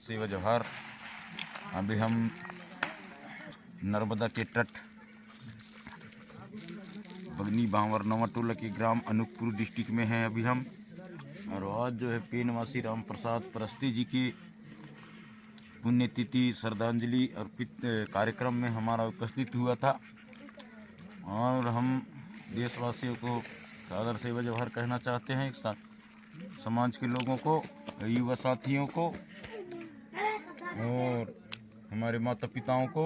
सेवा जवाहर। अभी हम नर्मदा के तट बगनी बांवर नवा टोला के ग्राम अनूपपुर डिस्ट्रिक्ट में हैं अभी हम। और आज जो है पे निवासी राम प्रसाद परस्ती जी की पुण्यतिथि श्रद्धांजलि अर्पित कार्यक्रम में हमारा उपस्थित हुआ था। और हम देशवासियों को सादर सेवा जवाहर कहना चाहते हैं, समाज के लोगों को, युवा साथियों को और हमारे माता पिताओं को।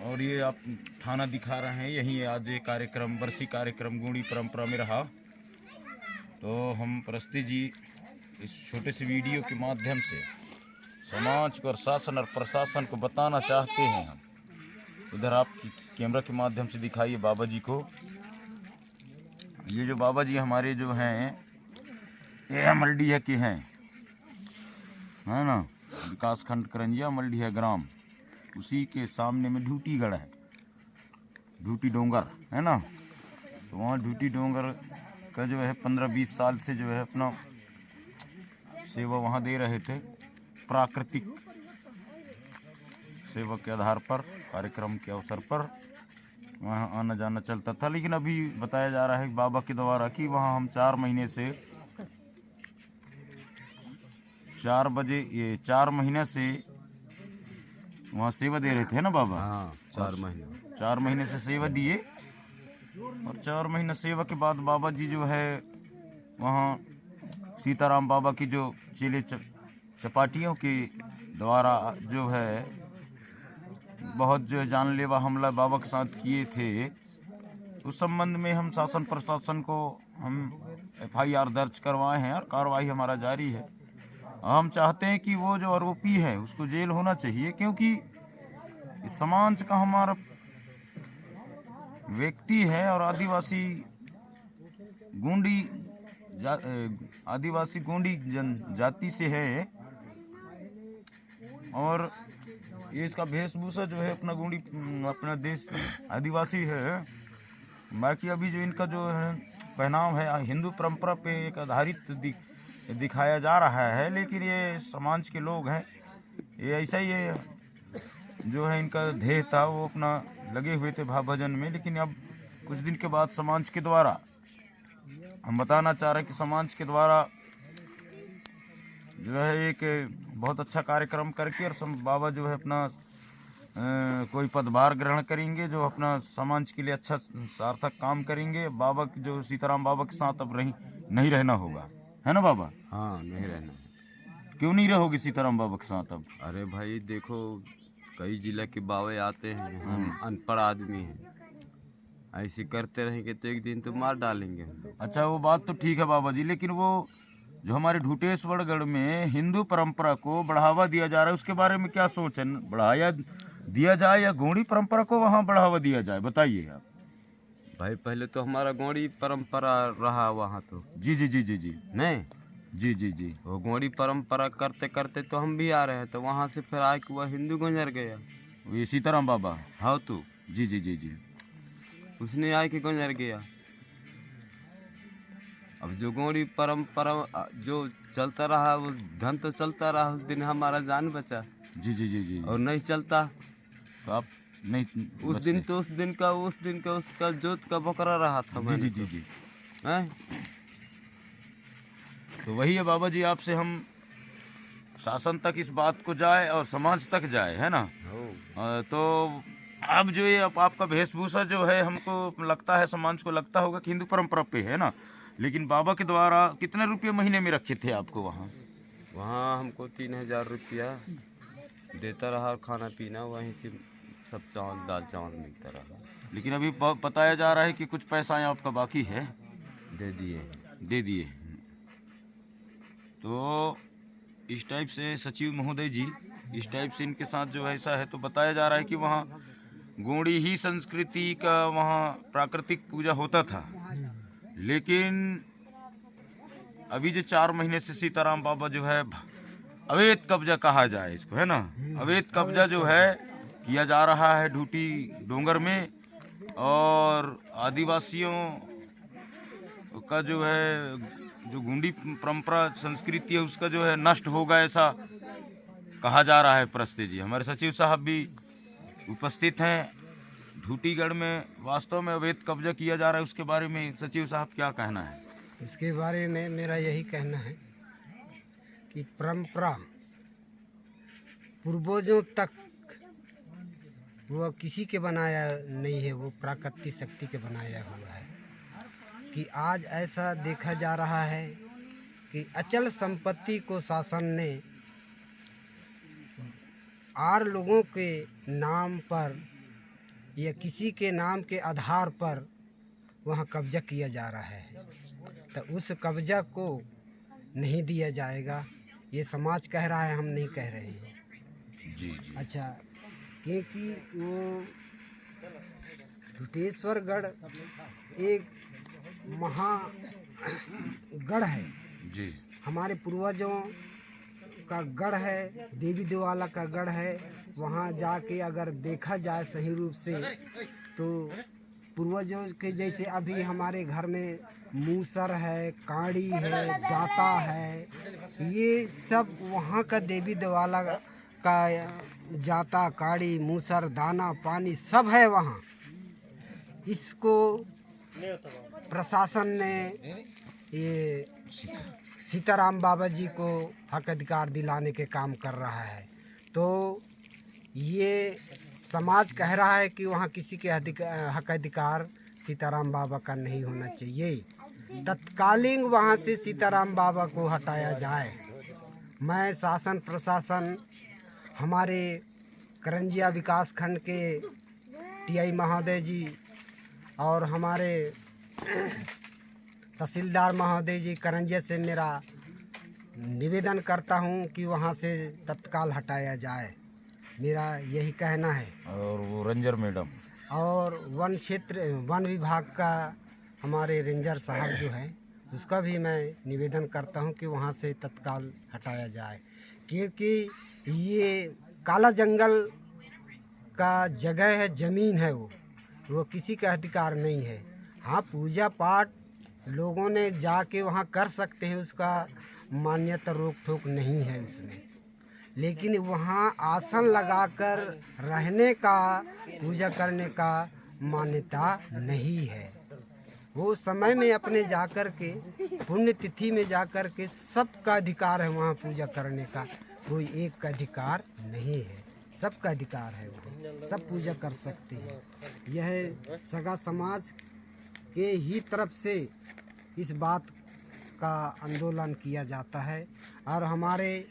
और ये आप थाना दिखा रहे हैं, यही आज ये कार्यक्रम बरसी कार्यक्रम गूढ़ी परंपरा में रहा। तो हम परस्ती जी इस छोटे से वीडियो के माध्यम से समाज को और शासन और प्रशासन को बताना चाहते हैं। हम इधर आप कैमरा के माध्यम से दिखाइए बाबा जी को। ये जो बाबा जी हमारे जो हैं ये मलडीहा के हैं, है ना, विकास खंड करंजिया मलडीहा ग्राम। उसी के सामने में ढूटीगढ़ है, ढूटी डोंगर है ना। तो वहाँ ढूटी डोंगर का जो है 15-20 साल से जो है अपना सेवा वहाँ दे रहे थे। प्राकृतिक सेवा के आधार पर कार्यक्रम के अवसर पर वहाँ आना जाना चलता था। लेकिन अभी बताया जा रहा है बाबा के द्वारा कि वहाँ हम 4 महीने से 4 महीने से वहाँ सेवा दे रहे थे ना बाबा। हाँ, 4 महीने से सेवा दिए। और 4 महीने सेवा के बाद बाबा जी जो है वहाँ सीताराम बाबा की जो चेले चपाटियों के द्वारा जो है बहुत जो जानलेवा हमला बाबा के साथ किए थे, उस संबंध में हम शासन प्रशासन को हम FIR दर्ज करवाए हैं और कार्रवाई हमारा जारी है। हम चाहते हैं कि वो जो आरोपी है उसको जेल होना चाहिए, क्योंकि इस समाज का हमारा व्यक्ति है और आदिवासी गोंडी जनजाति से है। और ये इसका वेशभूषा जो है अपना गोंडी अपना देश आदिवासी है। बाकी अभी जो इनका जो है पहनाव है हिंदू परंपरा पे एक आधारित दिखाया जा रहा है। लेकिन ये समाज के लोग हैं, ये ऐसा ही है जो है इनका ध्येय था, वो अपना लगे हुए थे भाव भजन में। लेकिन अब कुछ दिन के बाद समाज के द्वारा हम बताना चाह रहे हैं कि समाज के द्वारा जो है एक बहुत अच्छा कार्यक्रम करके और बाबा जो है अपना कोई पदभार ग्रहण करेंगे, जो अपना समाज के लिए अच्छा सार्थक काम करेंगे। बाबा जो सीताराम बाबा के साथ अब नहीं रहना होगा, है ना बाबा? हाँ, नहीं रहना। क्यों नहीं रहोगे सीताराम बाबा के साथ अब? अरे भाई देखो, कई जिला के बाबे आते हैं, हम अनपढ़ आदमी हैं, ऐसे करते रहेंगे तो एक दिन तो मार डालेंगे हम लोग। अच्छा, वो बात तो ठीक है बाबा जी, लेकिन वो जो हमारे ढूटेश्वरगढ़ में हिंदू परंपरा को बढ़ावा दिया जा रहा है, उसके बारे में क्या सोच है? बढ़ाया दिया जाए या गोंडी परंपरा को वहाँ बढ़ावा दिया जाए, बताइए आप। भाई पहले तो हमारा गोंडी परंपरा रहा वहाँ, तो जी जी जी जी जी नहीं, जी जी जी वो गोंडी परंपरा करते करते तो हम भी आ रहे हैं, तो वहाँ से फिर आके वह हिंदू गुजर गया। ये सीताराम बाबा? हाँ, तो जी जी जी जी उसने आके गुजर गया। अब जो गोंडी परंपरा जो चलता रहा वो धन तो चलता रहा, उस दिन हमारा जान बचा। जी जी जी जी और नहीं चलता तो आप नहीं उस दिन का उसका जोत का बकरा रहा था। जी जी जी जी हैं? तो वही है बाबा जी, आपसे हम शासन तक इस बात को जाए और समाज तक जाए, है ना। तो अब जो ये आपका वेशभूषा जो है, हमको लगता है समाज को लगता होगा कि हिंदू परंपरा पे है ना, लेकिन बाबा के द्वारा कितने रुपये महीने में रखे थे आपको वहाँ? वहाँ हमको 3000 रुपया देता रहा, खाना पीना वहीं से सब दाल चावल मिलता रहा। लेकिन अभी बताया जा रहा है कि कुछ पैसा आपका बाकी है। दे दिए। तो इस टाइप से सचिव महोदय जी, इस टाइप से इनके साथ जो ऐसा है, तो बताया जा रहा है कि वहाँ गोंडी ही संस्कृति का वहाँ प्राकृतिक पूजा होता था। लेकिन अभी जो 4 महीने से सीताराम बाबा जो है अवैध कब्जा कहा जाए इसको, है ना, अवैध कब्जा जो है किया जा रहा है ढूटी डोंगर में। और आदिवासियों का जो है जो गूंडी परंपरा संस्कृति है उसका जो है नष्ट होगा, ऐसा कहा जा रहा है प्रस्ती जी। हमारे सचिव साहब भी उपस्थित हैं। ढूटीगढ़ में वास्तव में अवैध कब्जा किया जा रहा है, उसके बारे में सचिव साहब क्या कहना है? इसके बारे में मेरा यही कहना है कि परंपरा पूर्वजों तक वो किसी के बनाया नहीं है, वो प्राकृतिक शक्ति के बनाया हुआ है। कि आज ऐसा देखा जा रहा है कि अचल संपत्ति को शासन ने आर लोगों के नाम पर या किसी के नाम के आधार पर वहाँ कब्जा किया जा रहा है, तो उस कब्जा को नहीं दिया जाएगा। ये समाज कह रहा है, हम नहीं कह रहे हैं। जी। अच्छा, क्योंकि वो ढुटेश्वरगढ़ एक महागढ़ है जी। हमारे पूर्वजों का गढ़ है, देवी देवाला का गढ़ है। वहाँ जाके अगर देखा जाए सही रूप से तो पूर्वजों के जैसे अभी हमारे घर में मूसर है, काड़ी है, जाता है, ये सब वहाँ का देवी देवाला का जाता, काड़ी, मूसर, दाना पानी सब है वहाँ। इसको प्रशासन ने ये सीताराम बाबा जी को हक अधिकार दिलाने के काम कर रहा है। तो ये समाज कह रहा है कि वहाँ किसी के हक अधिकार सीताराम बाबा का नहीं होना चाहिए। तत्कालीन वहाँ से सीताराम बाबा को हटाया जाए। मैं शासन प्रशासन, हमारे करंजिया विकास खंड के टीआई महोदय जी और हमारे तहसीलदार महोदय जी करंजिया से मेरा निवेदन करता हूँ कि वहाँ से तत्काल हटाया जाए। मेरा यही कहना है। और वो रेंजर मैडम और वन विभाग का हमारे रेंजर साहब जो है उसका भी मैं निवेदन करता हूँ कि वहाँ से तत्काल हटाया जाए, क्योंकि ये काला जंगल का जगह है, ज़मीन है, वो किसी का अधिकार नहीं है। हाँ, पूजा पाठ लोगों ने जाके वहाँ कर सकते हैं, उसका मान्यता रोक टोक नहीं है उसमें, लेकिन वहाँ आसन लगाकर रहने का, पूजा करने का मान्यता नहीं है। वो समय में अपने जाकर के पुण्य तिथि में जाकर के सबका अधिकार है वहाँ पूजा करने का, कोई एक का अधिकार नहीं है, सबका अधिकार है, वो सब पूजा कर सकते हैं। यह सगा समाज के ही तरफ से इस बात का आंदोलन किया जाता है। और हमारे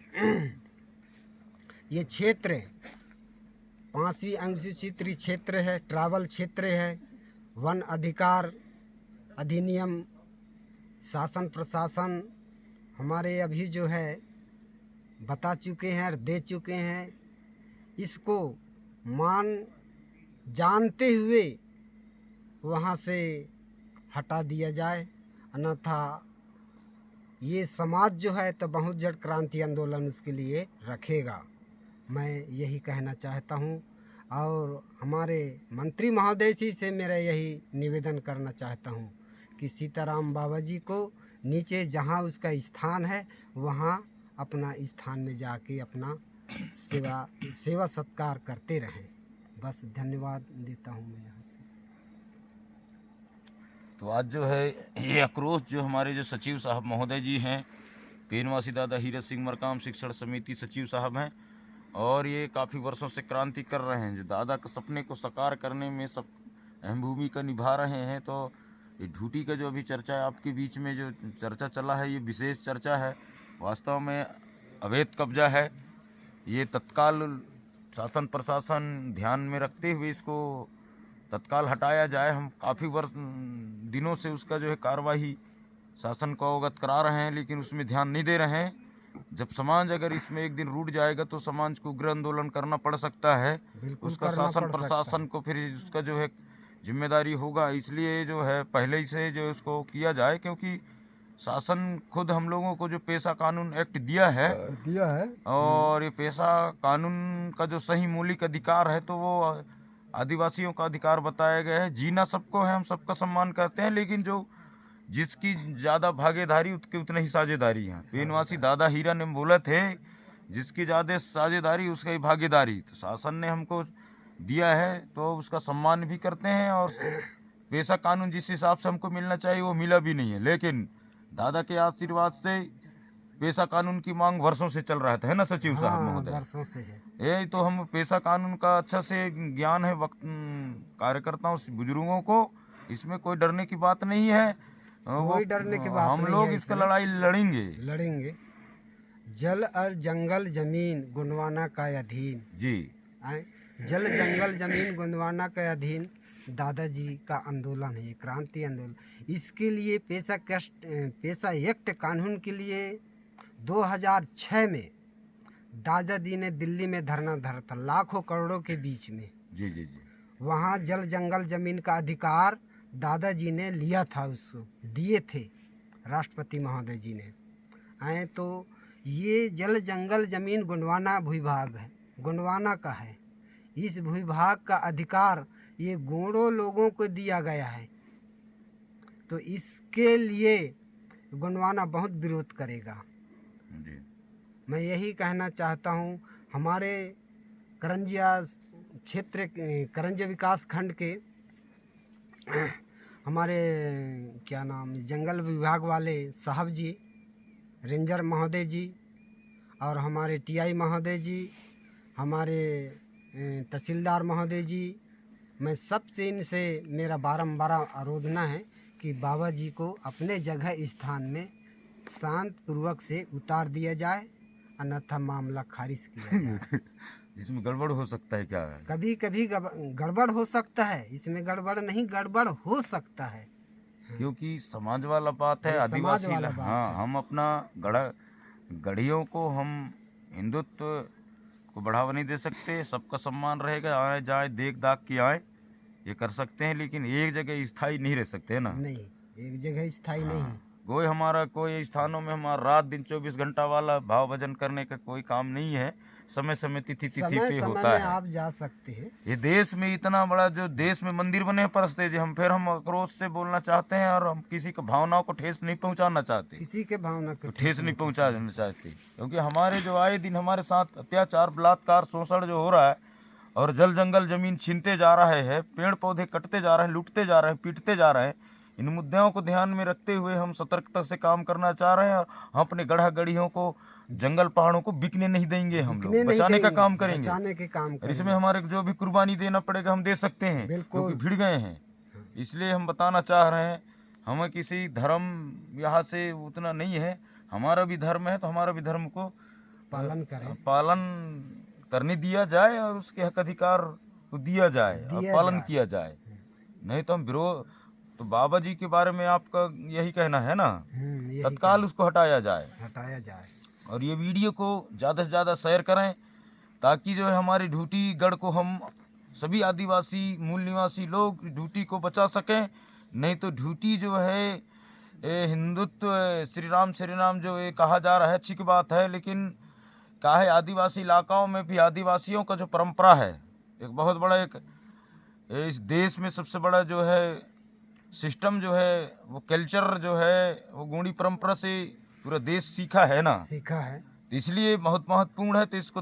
ये क्षेत्र 5वीं अनुसूचित क्षेत्र है, ट्रावल क्षेत्र है। वन अधिकार अधिनियम शासन प्रशासन हमारे अभी जो है बता चुके हैं और दे चुके हैं। इसको जानते हुए वहाँ से हटा दिया जाए, अन्यथा ये समाज जो है तो बहुत जड़ क्रांति आंदोलन उसके लिए रखेगा। मैं यही कहना चाहता हूँ और हमारे मंत्री महोदय जी से मेरा यही निवेदन करना चाहता हूँ कि सीताराम बाबा जी को नीचे जहाँ उसका स्थान है वहाँ अपना स्थान में जाके अपना सेवा सत्कार करते रहें। बस धन्यवाद देता हूँ मैं यहाँ से। तो आज जो है ये आक्रोश जो हमारे जो सचिव साहब महोदय जी हैं, पेनवासी दादा हीरत सिंह मरकाम शिक्षण समिति सचिव साहब हैं, और ये काफ़ी वर्षों से क्रांति कर रहे हैं, जो दादा के सपने को साकार करने में सब अहम भूमिका निभा रहे हैं। तो ये ढूटी का जो अभी चर्चा है आपके बीच में जो चर्चा चला है, ये विशेष चर्चा है, वास्तव में अवैध कब्जा है। ये तत्काल शासन प्रशासन ध्यान में रखते हुए इसको तत्काल हटाया जाए। हम काफ़ी दिनों से उसका जो है कार्रवाई शासन को अवगत करा रहे हैं, लेकिन उसमें ध्यान नहीं दे रहे हैं। जब समाज अगर इसमें एक दिन रूठ जाएगा तो समाज को उग्र आंदोलन करना पड़ सकता है, उसका शासन प्रशासन को फिर उसका जो है जिम्मेदारी होगा। इसलिए जो है पहले ही से जो उसको किया जाए, क्योंकि शासन खुद हम लोगों को जो पेशा कानून एक्ट दिया है और ये पेशा कानून का जो सही मौलिक अधिकार है तो वो आदिवासियों का अधिकार बताया गया है। जीना सबको है, हम सबका सम्मान करते हैं, लेकिन जो जिसकी ज़्यादा भागीदारी उसके उतने ही साझेदारी है। पेनवासी दादा हीरा ने बोले थे, जिसकी ज़्यादा साझेदारी उसका ही भागीदारी। तो शासन ने हमको दिया है तो उसका सम्मान भी करते हैं, और पेशा कानून जिस हिसाब से हमको मिलना चाहिए वो मिला भी नहीं है। लेकिन दादा के आशीर्वाद से पेशा कानून की मांग वर्षों से चल रहा है ना सचिव साहब हाँ, महोदय? वर्षों से है। ये तो हम पेशा कानून का अच्छा से ज्ञान है वक्त कार्यकर्ताओं बुजुर्गों को, इसमें कोई डरने की बात नहीं है। कोई डरने की बात हम नहीं लोग है इसका इसमें। लड़ाई लड़ेंगे। लड़ेंगे। जल और जंगल जमीन गोंडवाना का अधीन। जी आए? जल जंगल जमीन गोंडवाना के अधीन दादाजी का आंदोलन है, क्रांति आंदोलन। इसके लिए पेशा एक्ट कानून के लिए 2006 में दादाजी ने दिल्ली में धरना धरा था, लाखों करोड़ों के बीच में। जी जी जी। वहाँ जल जंगल जमीन का अधिकार दादाजी ने लिया था, उसको दिए थे राष्ट्रपति महोदय जी ने। आए तो ये जल जंगल जमीन गोंडवाना भूभाग है, गोंडवाना का है। इस भूभाग का अधिकार ये गोंडो लोगों को दिया गया है, तो इसके लिए गोंडवाना बहुत विरोध करेगा। जी मैं यही कहना चाहता हूँ, हमारे करंजिया क्षेत्र करंजिया विकास खंड के हमारे क्या नाम जंगल विभाग वाले साहब जी, रेंजर महोदय जी, और हमारे टीआई महोदय जी, हमारे तहसीलदार महोदय जी, मैं सबसे इनसे मेरा बारंबार आरोधना है कि बाबा जी को अपने जगह स्थान में शांत पूर्वक से उतार दिया जाए, अन्यथा मामला खारिज किया जाए। इसमें गड़बड़ हो सकता है क्या? कभी कभी गड़बड़ हो सकता है, इसमें गड़बड़ नहीं, गड़बड़ हो सकता है, क्योंकि समाज वाला बात है, ये समाज आदिवासी वाला बात हाँ, हम अपना गढ़ियों को हम हिंदुत्व को बढ़ावा नहीं दे सकते। सबका सम्मान रहेगा, आए जाए देख दाख के आए, ये कर सकते हैं, लेकिन एक जगह स्थायी नहीं रह सकते है ना। नहीं एक जगह स्थायी नहीं। कोई हमारा कोई स्थानों में हमारा रात दिन 24 घंटा वाला भाव भजन करने का कोई काम नहीं है। समय समय तिथि समय पे समय होता में है। आप जा सकते हैं। ये देश में इतना बड़ा जो देश में मंदिर बने हैं परस्ते जी, हम आक्रोश से बोलना चाहते हैं, और हम किसी की भावनाओं को ठेस नहीं पहुंचाना चाहते, किसी के भावना को ठेस नहीं पहुंचाना चाहते, क्योंकि हमारे जो आए दिन हमारे साथ अत्याचार, बलात्कार, शोषण जो हो रहा है, और जल जंगल जमीन छीनते जा रहे हैं, पेड़ पौधे कटते जा रहे हैं, लूटते जा रहे हैं, पीटते जा रहे हैं, इन मुद्दों को ध्यान में रखते हुए हम सतर्कता से काम करना चाह रहे हैं। और हम अपने गढ़ा गढ़ियों को, जंगल पहाड़ों को बिकने नहीं देंगे, हम लोग बचाने का काम करेंगे। बचाने के काम और करेंगे। इसमें हमारे जो भी कुर्बानी देना पड़ेगा हम दे सकते हैं, बिल्कुल। क्योंकि भिड़ गए हैं। इसलिए हम बताना चाह रहे हैं, हमें किसी धर्म यहाँ से उतना नहीं है, हमारा भी धर्म है तो हमारा भी धर्म को पालन करने दिया जाए, और उसके हक अधिकार को दिया जाए और पालन किया जाए। नहीं तो हम विरोध, तो बाबा जी के बारे में आपका यही कहना है ना, तत्काल उसको हटाया जाए। और ये वीडियो को ज़्यादा से ज़्यादा शेयर करें, ताकि जो है हमारी ढूटी गढ़ को हम सभी आदिवासी मूल निवासी लोग ढूटी को बचा सकें। नहीं तो ढूटी जो है हिंदुत्व, श्री राम जो ये कहा जा रहा है, अच्छी की बात है, लेकिन क्या है आदिवासी इलाकाओं में भी आदिवासियों का जो परंपरा है, एक बहुत बड़ा इस देश में सबसे बड़ा जो है सिस्टम जो है, वो कल्चर जो है, वो गोंडी परंपरा से पूरा देश सीखा है ना, सीखा है। तो इसलिए बहुत महत्वपूर्ण है, तो इसको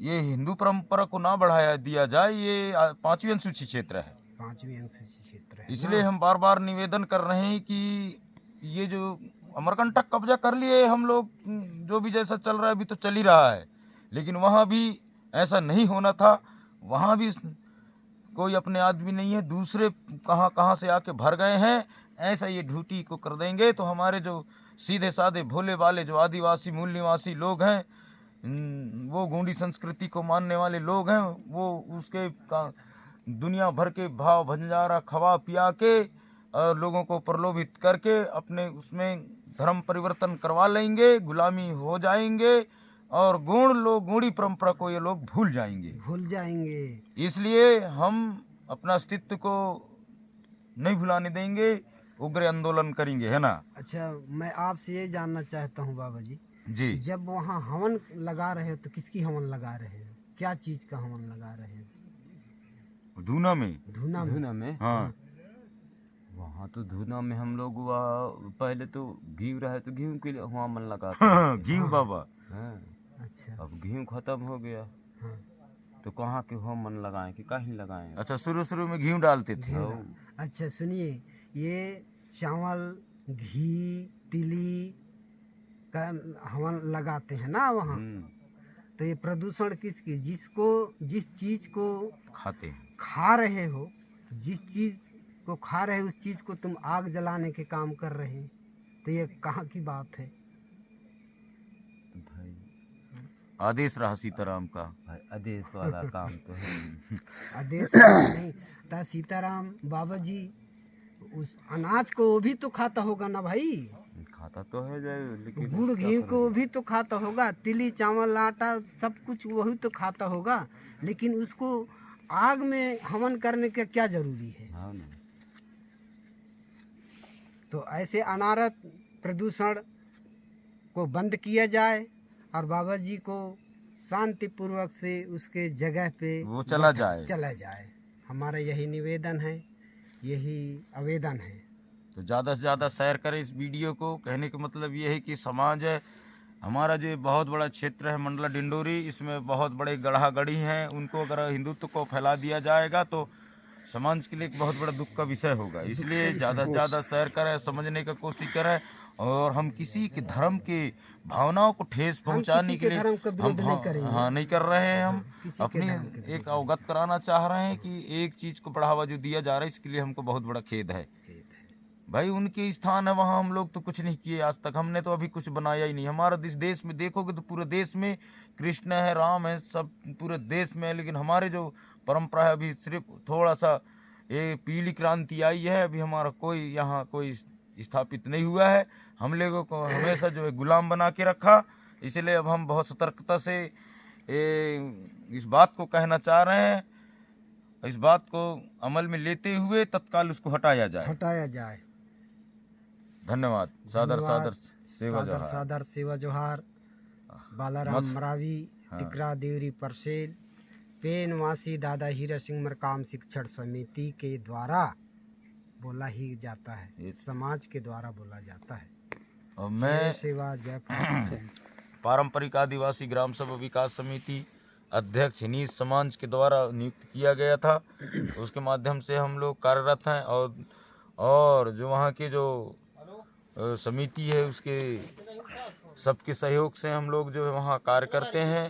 ये हिंदू परंपरा को ना बढ़ाया दिया जाए। ये 5वीं अनुसूची क्षेत्र है, 5वीं अनुसूची क्षेत्र है। इसलिए हम बार बार निवेदन कर रहे हैं कि ये जो अमरकंटक कब्जा कर लिए हम लोग, जो भी जैसा चल रहा है अभी तो चल ही रहा है, लेकिन वहाँ भी ऐसा नहीं होना था। वहाँ भी कोई अपने आदमी नहीं है, दूसरे कहाँ से आके भर गए हैं। ऐसा ये ढूटी को कर देंगे तो हमारे जो सीधे साधे भोले वाले जो आदिवासी मूल निवासी लोग हैं, वो गोंडी संस्कृति को मानने वाले लोग हैं, वो उसके दुनिया भर के भाव भंडारा खवा पिया के और लोगों को प्रलोभित करके अपने उसमें धर्म परिवर्तन करवा लेंगे, गुलामी हो जाएंगे, और गोंडी परंपरा को ये लोग भूल जाएंगे। इसलिए हम अपना अस्तित्व को नहीं भुलाने देंगे, उग्र आंदोलन करेंगे, है ना। अच्छा, मैं आपसे ये जानना चाहता हूँ बाबा जी, जब वहाँ हवन लगा रहे हो तो किसकी हवन लगा रहे हो, क्या चीज का हवन लगा रहे हो? धूना में हाँ, वहाँ तो धुना में हम लोग वहाँ पहले तो घी रहे तो घी के लिए वहाँ मन लगाते हैं। घी बाबा। हाँ, अच्छा। अब घी खत्म हो गया हाँ। तो कहाँ के वहाँ मन लगाएं कि कहीं लगाएं। अच्छा, शुरू शुरू में घी डालते थे। हाँ, अच्छा सुनिए, ये चावल घी तिली का हम लगाते हैं ना वहाँ, तो ये प्रदूषण किसकी, जिस चीज को खाते हैं। खा रहे हो, जिस चीज को खा रहे हो उस चीज को तुम आग जलाने के काम कर रहे हैं, तो ये कहाँ की बात है तो भाई आदेश रहा सीताराम का। भाई आदेश वाला काम तो है। आदेश नहीं था। सीताराम बाबा जी उस अनाज को वो भी तो खाता होगा ना भाई, खाता तो है लेकिन गुड़ क्या घी करें? को भी तो खाता होगा, तिली चावल आटा सब कुछ वही तो खाता होगा, लेकिन उसको आग में हवन करने का क्या जरूरी है। हाँ ना। तो ऐसे अनारत प्रदूषण को बंद किया जाए और बाबा जी को शांतिपूर्वक से उसके जगह पे वो चला जाए। हमारा यही निवेदन है, यही आवेदन है। तो ज़्यादा से ज़्यादा शेयर करें इस वीडियो को। कहने का मतलब ये है कि समाज है हमारा, जो बहुत बड़ा क्षेत्र है मंडला डिंडोरी, इसमें बहुत बड़े गढ़ा गढ़ी हैं, उनको अगर हिंदुत्व को फैला दिया जाएगा तो समाज के लिए एक बहुत बड़ा दुख का विषय होगा। इसलिए ज़्यादा से ज़्यादा शेयर करें, समझने का कोशिश करें, और हम किसी के धर्म के भावनाओं को ठेस पहुंचाने के लिए धर्म का विरोध नहीं करेंगे। हाँ नहीं कर रहे हैं। हम किसी के अपनी धर्म के एक अवगत कराना चाह रहे हैं कि एक चीज़ को बढ़ावा जो दिया जा रहा है, इसके लिए हमको बहुत बड़ा खेद है। भाई उनके स्थान है वहाँ, हम लोग तो कुछ नहीं किए आज तक, हमने तो अभी कुछ बनाया ही नहीं। हमारा इस देश में देखोगे तो पूरे देश में कृष्ण है, राम है, सब पूरे देश में है, लेकिन हमारे जो परंपरा है अभी सिर्फ थोड़ा सा ये पीली क्रांति आई है, अभी हमारा कोई यहाँ कोई स्थापित नहीं हुआ है। हम लोगों को हमेशा जो है गुलाम बना के रखा। इसलिए अब हम बहुत सतर्कता से इस बात को कहना चाह रहे हैं, इस बात को अमल में लेते हुए तत्काल उसको हटाया जाए। धन्यवाद। सादर सेवा जोहार। बालाराम मरावी, टिकरा देवरी परसेल, पेनवासी दादा हीरा सिंह मरकाम शिक्षण समिति के द्वारा बोला ही जाता है, समाज के द्वारा बोला जाता है। और मैं सेवा जय पारंपरिक आदिवासी ग्राम सभा विकास समिति अध्यक्ष हिनीस समाज के द्वारा नियुक्त किया गया था, उसके माध्यम से हम लोग कार्यरत हैं। और जो वहाँ की जो समिति है उसके सबके सहयोग से हम लोग जो है वहाँ कार्य करते हैं।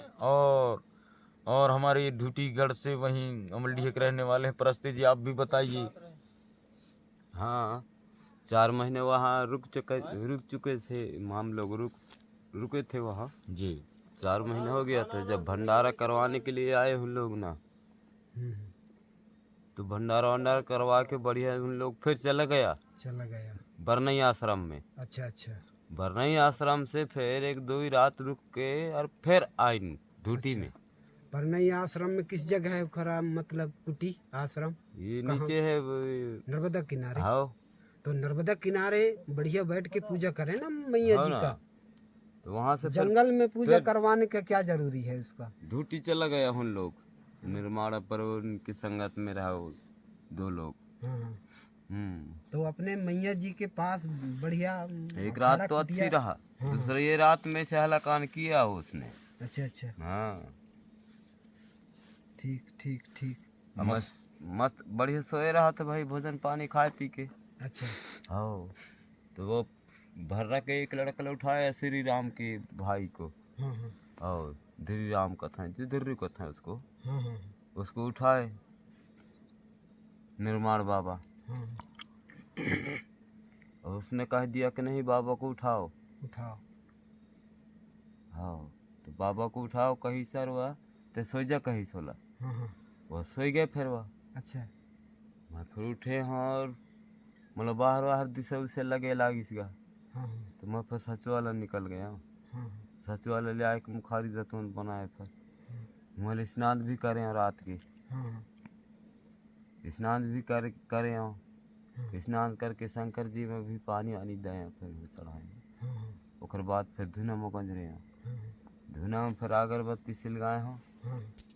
और हमारे ढूटीगढ़ से वहीं अमलडीह के रहने वाले हैं। परस्ते जी आप भी बताइए। हाँ, 4 महीने वहाँ रुक चुके थे, हम लोग रुके थे वहाँ जी। 4 महीने हो गया था। जब भंडारा करवाने के लिए आए हम लोग ना, तो भंडारा करवा के बढ़िया उन लोग फिर चला गया बरनई आश्रम में। अच्छा। बरनई आश्रम से फिर 1-2 रात रुक के और फिर आए ड्यूटी में। बरनई आश्रम में किस जगह है खरा, मतलब कुटी आश्रम? ये नीचे है नर्मदा किनारे। हाँ, तो नर्मदा किनारे बढ़िया बैठ के पूजा करें ना मैया जी का। तो वहाँ से जंगल में पूजा करवाने का क्या जरूरी है उसका? ड्यूटी चला गया हम लोग निर्माण पर, उनकी संगत में रहा 2 लोग। तो अपने मैया जी के पास बढ़िया एक रात तो अच्छी रहा, दूसरी रात में से हलाकान किया उसने। अच्छा। हाँ, ठीक। मस्त बढ़िया सोए रहा था भाई, भोजन पानी खाए पी के। अच्छा। हाँ, तो वो भर्रा के एक लड़का उठाया श्री राम के भाई को। और धीरी राम कथा जो धीरी कथा उसको उसको उठाए निर्माण बाबा। और उसने कह दिया कि नहीं बाबा को उठाओ। हाँ, तो बाबा को उठाओ कहीं सर हुआ तो सो जा कहीं सोला। वो सो गए फिर वह। अच्छा, मैं फिर उठे। हाँ, और मतलब बाहर दिशा उसे लगे लागिसगा। तो मैं फिर सच वाला निकल गया। सच वाला ले आए मुखारी दतून बनाए, फिर मैं स्नान भी करें रात के। स्नान भी करें और स्नान करके शंकर जी में भी पानी आनी दें, फिर भी चढ़ाएँ। ओकर बाद फिर धुना में गंज रहे हैं, धुना में फिर अगरबत्ती सिलगाए हों।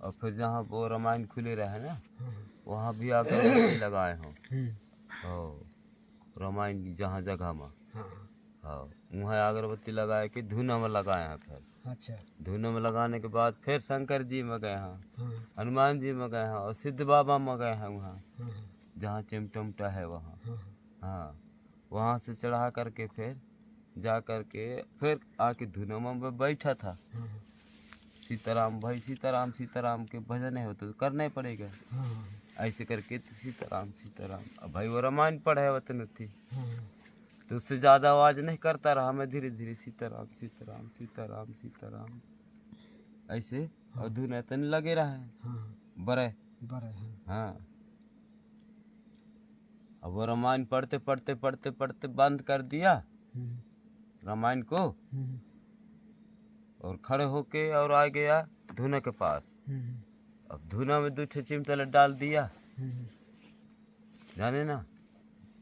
और फिर जहाँ वो रामायण खुले रहे ना, वहाँ भी अगरबत्ती लगाए हों। रामायण की जहाँ जगह में हाँ हाँ वहाँ अगरबत्ती लगाए के धुना में लगाए हैं। फिर अच्छा धुना में लगाने के बाद फिर शंकर जी में गए हैं, हाँ हनुमान जी में गए हैं और सिद्ध बाबा में गए हैं वहाँ हाँ जहाँ चिमटमटा है वहाँ। हाँ हाँ वहाँ से चढ़ा करके फिर जा करके फिर आके धुना में बैठा था। हाँ सीताराम भाई सीताराम सीताराम के भजन है तो करना ही पड़ेगा। हाँ ऐसे करके तो सीताराम सीताराम अब भाई वो रामायण पढ़े वतन थी हाँ तो उससे ज़्यादा आवाज़ नहीं करता रहा, मैं धीरे धीरे सीताराम सीताराम सीताराम सीताराम ऐसे और धुन तन लगे रहा है हाँ बड़े बड़े हैं हाँ। अब वो रामायण पढ़ते पढ़ते पढ़ते पढ़ते बंद कर दिया रामायण को और खड़े होके और आ गया धुना के पास। अब धुना में 2 चिमटा डाल दिया, जाने ना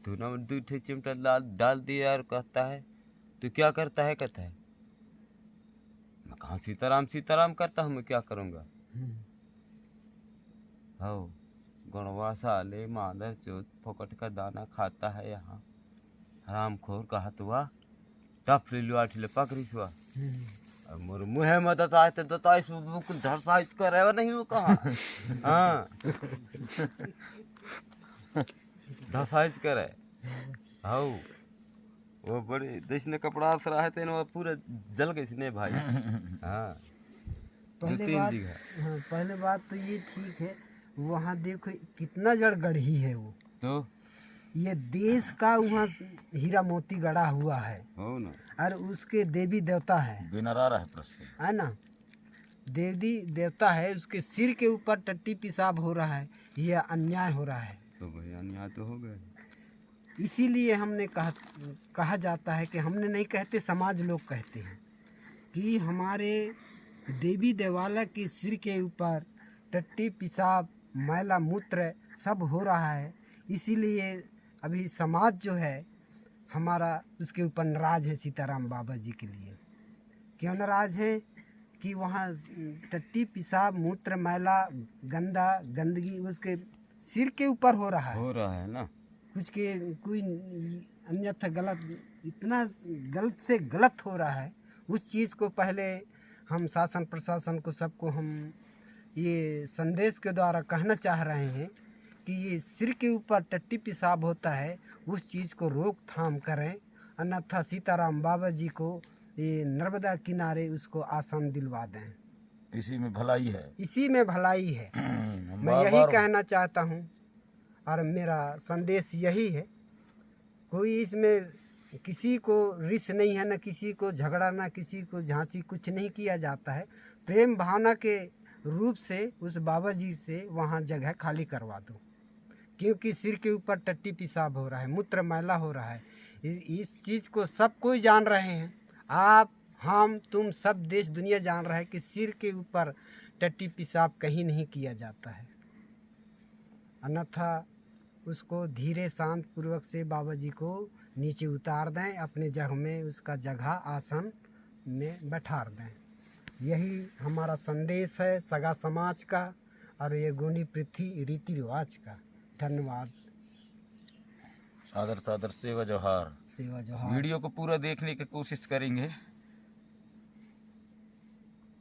धुना में 2 चिमटा डाल दिया और कहता है तू क्या करता है? कहता है मैं कहाँ सीताराम सीताराम करता हूँ, मैं क्या करूँगा। हो गणवा साले मादर चोत फोकट का दाना खाता है यहाँ हरामखोर कहा तुआ टफ ले लो आठ ले पकड़ी सुआ अब मोर मुँह में दताए तो दताए सु बिल्कुल धरसाइत करे वो नहीं वो कहाँ हाँ धरसाइत करे हाउ वो बड़े देश ने कपड़ा आसरा है तेन वो पूरे जल गए इसने भाई। हाँ पहले बात तो ये ठीक है, वहाँ देखो कितना जड़ गढ़ी है वो, तो ये देश का वहाँ हीरा मोती गड़ा हुआ है हो ना, और उसके देवी देवता है बिनरा रहा है प्रश्न है ना, देवी देवता है, उसके सिर के ऊपर टट्टी पेशाब हो रहा है, ये अन्याय हो रहा है। तो भाई अन्याय तो हो गए। इसीलिए हमने कहा जाता है कि हमने नहीं कहते, समाज लोग कहते हैं कि हमारे देवी देवाला के सिर के ऊपर टट्टी पेशाब मैला मूत्र सब हो रहा है। इसीलिए अभी समाज जो है हमारा उसके ऊपर नाराज है सीताराम बाबा जी के लिए। क्यों नाराज है कि वहाँ टट्टी पेशाब मूत्र मैला गंदा गंदगी उसके सिर के ऊपर हो रहा है ना, कुछ के कोई अन्यथा गलत, इतना गलत से गलत हो रहा है। उस चीज़ को पहले हम शासन प्रशासन को सबको हम ये संदेश के द्वारा कहना चाह रहे हैं कि ये सिर के ऊपर टट्टी पेशाब होता है, उस चीज़ को रोकथाम करें, अन्यथा सीताराम बाबा जी को ये नर्मदा किनारे उसको आसन दिलवा दें। इसी में भलाई है, इसी में भलाई है। मैं यही कहना चाहता हूँ और मेरा संदेश यही है, कोई इसमें किसी को रिस नहीं है, न किसी को झगड़ा, न किसी को झांसी, कुछ नहीं किया जाता है। प्रेम भावना के रूप से उस बाबा जी से वहाँ जगह खाली करवा दो, क्योंकि सिर के ऊपर टट्टी पेशाब हो रहा है, मूत्र मैला हो रहा है। इस चीज़ को सब कोई जान रहे हैं, आप हम तुम सब देश दुनिया जान रहा है कि सिर के ऊपर टट्टी पेशाब कहीं नहीं किया जाता है। अन्यथा उसको धीरे शांत पूर्वक से बाबा जी को नीचे उतार दें, अपने जगह में उसका जगह आसन में बैठा दें। यही हमारा संदेश है सगा समाज का और ये गोंडी पृथ्वी रीति रिवाज का। धन्यवाद। सादर सादर सेवा जोहार। सेवा जोहार। वीडियो को पूरा देखने की कोशिश करेंगे।